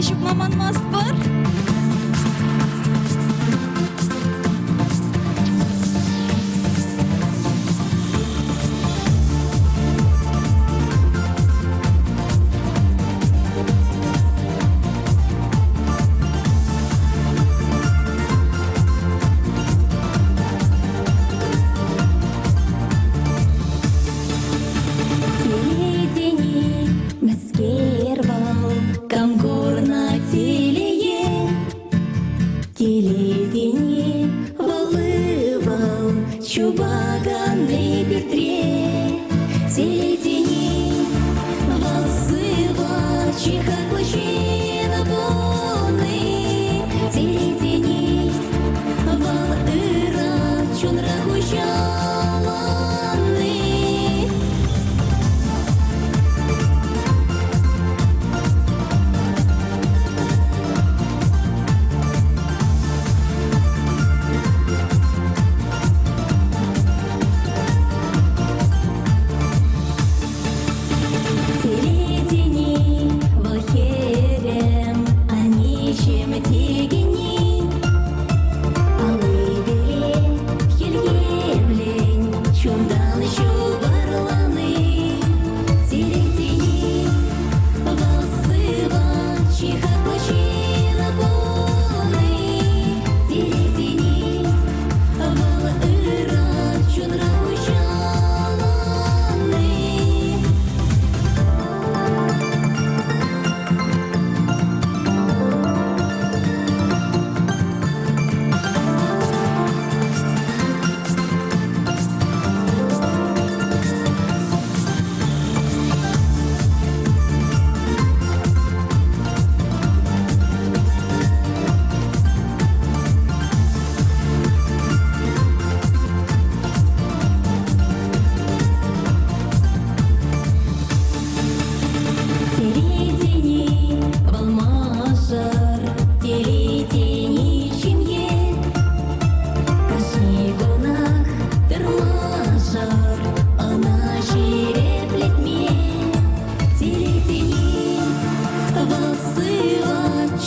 Щоб мама нас бар. Теледені воливав чубаганий вітре, теледені волсива чиха клочі на бони, теледені волира чунра гущалани.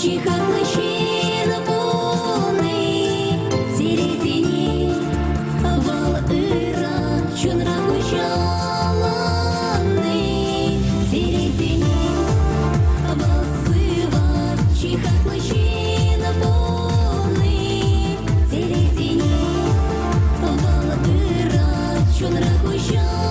Чиха клочі на бони, теледені волира чунра гущалани, теледені волсива чиха клочі на бони, теледені волира чунра гущалани.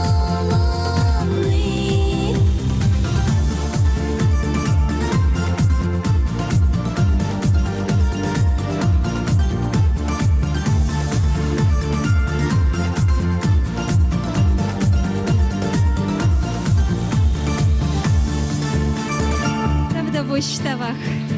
Prawda, Buś, Tawach.